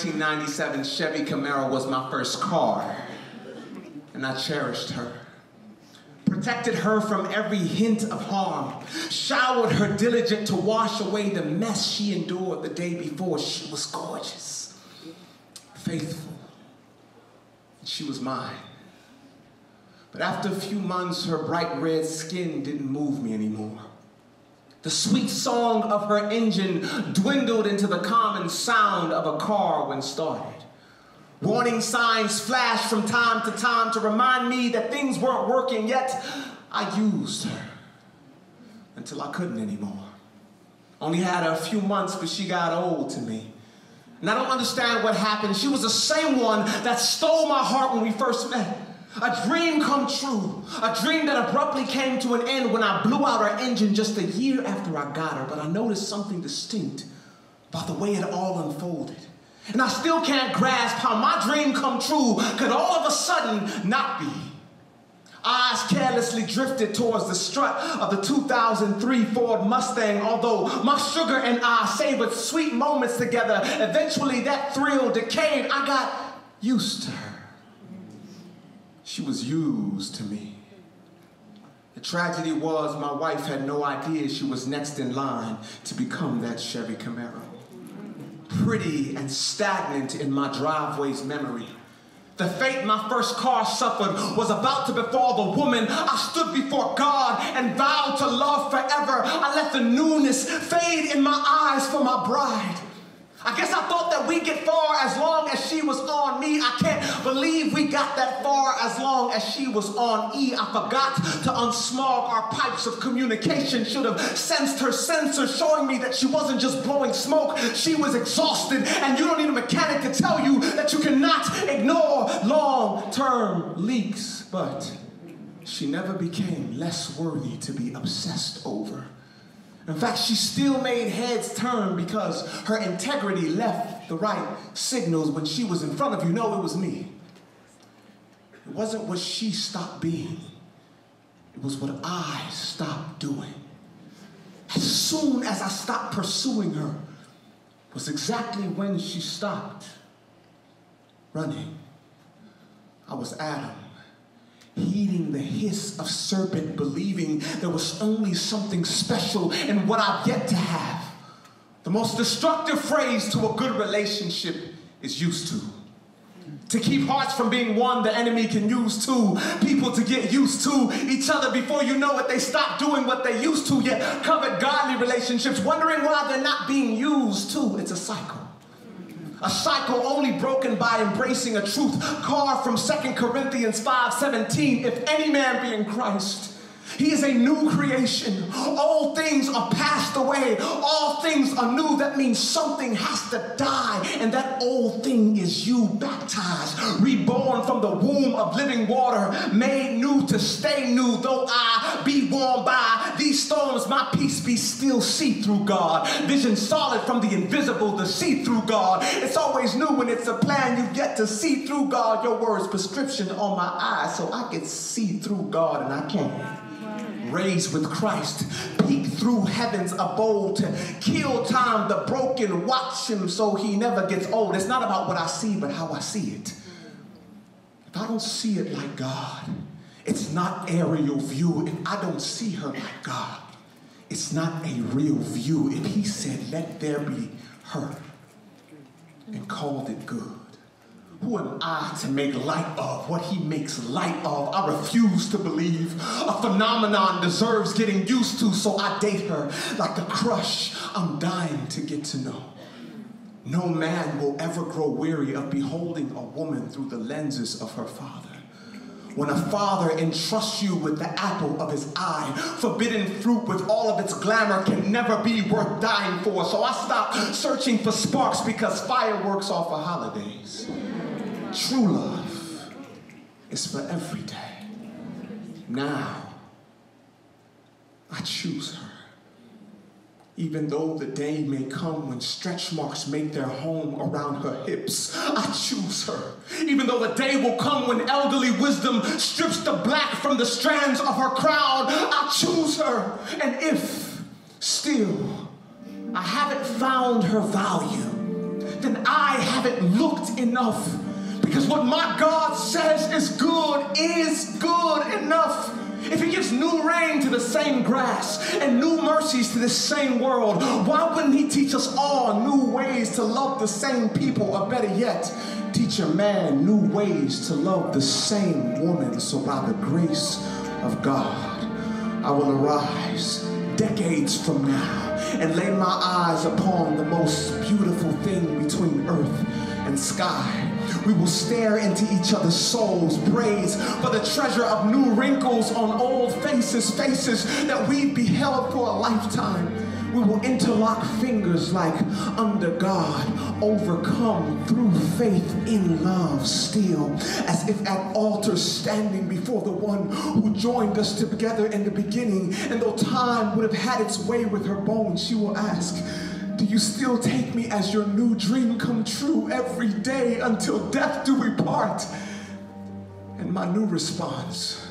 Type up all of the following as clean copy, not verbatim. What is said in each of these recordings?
1997 Chevy Camaro was my first car, and I cherished her. Protected her from every hint of harm, showered her diligent to wash away the mess she endured the day before. She was gorgeous, faithful, and she was mine. But after a few months, her bright red skin didn't move me anymore. The sweet song of her engine dwindled into the common sound of a car when started. Warning signs flashed from time to time to remind me that things weren't working, yet I used her until I couldn't anymore. Only had her a few months, but she got old to me. And I don't understand what happened. She was the same one that stole my heart when we first met. A dream come true. A dream that abruptly came to an end when I blew out her engine just a year after I got her. But I noticed something distinct about the way it all unfolded. And I still can't grasp how my dream come true could all of a sudden not be. Eyes carelessly drifted towards the strut of the 2003 Ford Mustang. Although my sugar and I savored sweet moments together, eventually that thrill decayed. I got used to her. She was used to me. The tragedy was my wife had no idea she was next in line to become that Chevy Camaro. Pretty and stagnant in my driveway's memory. The fate my first car suffered was about to befall the woman I stood before God and vowed to love forever. I let the newness fade in my eyes for my bride. I guess I thought that we'd get far as long as she was on me. I can't believe we got that far as long as she was on E. I forgot to unsmog our pipes of communication. Should have sensed her sensor showing me that she wasn't just blowing smoke. She was exhausted, and you don't need a mechanic to tell you that you cannot ignore long-term leaks. But she never became less worthy to be obsessed over. In fact, she still made heads turn because her integrity left the right signals when she was in front of you. No, it was me. It wasn't what she stopped being. It was what I stopped doing. As soon as I stopped pursuing her was exactly when she stopped running. I was Adam, heeding the hiss of serpent, believing there was only something special in what I've yet to have. The most destructive phrase to a good relationship is used to. To keep hearts from being one, the enemy can use two people to get used to each other. Before you know it, they stop doing what they used to, yet covet godly relationships, wondering why they're not being used to. It's a cycle. A cycle only broken by embracing a truth carved from 2 Corinthians 5:17. If any man be in Christ, he is a new creation. All things are passed away. All things are new. That means something has to die. And that old thing is you, baptized, reborn from the womb of living water, made new to stay new. Though I be warmed by these storms, my peace be still. See through God. Vision solid from the invisible, the see through God. It's always new when it's a plan. You get to see through God. Your words prescription on my eyes so I can see through God, and I can't. Raised with Christ, peek through heaven's abode to kill time, the broken, watch him so he never gets old. It's not about what I see, but how I see it. If I don't see it like God, it's not aerial view. If I don't see her like God, it's not a real view. If he said, let there be her, and called it good, who am I to make light of what he makes light of? I refuse to believe a phenomenon deserves getting used to, so I date her like the crush I'm dying to get to know. No man will ever grow weary of beholding a woman through the lenses of her father. When a father entrusts you with the apple of his eye, forbidden fruit with all of its glamour can never be worth dying for. So I stopped searching for sparks because fireworks are for holidays. True love is for every day. Now, I choose her. Even though the day may come when stretch marks make their home around her hips, I choose her. Even though the day will come when elderly wisdom strips the black from the strands of her crown, I choose her. And if still I haven't found her value, then I haven't looked enough. Because what my God says is good enough. If he gives new rain to the same grass and new mercies to the same world, why wouldn't he teach us all new ways to love the same people, or better yet, teach a man new ways to love the same woman? So by the grace of God, I will arise decades from now and lay my eyes upon the most beautiful thing between earth and sky. We will stare into each other's souls, praise for the treasure of new wrinkles on old faces, faces that we've beheld for a lifetime. We will interlock fingers like under God, overcome through faith in love still, as if at altar standing before the one who joined us together in the beginning. And though time would have had its way with her bones, she will ask, do you still take me as your new dream come true every day until death do we part? And my new response,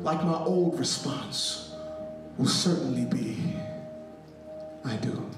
like my old response, will certainly be, I do.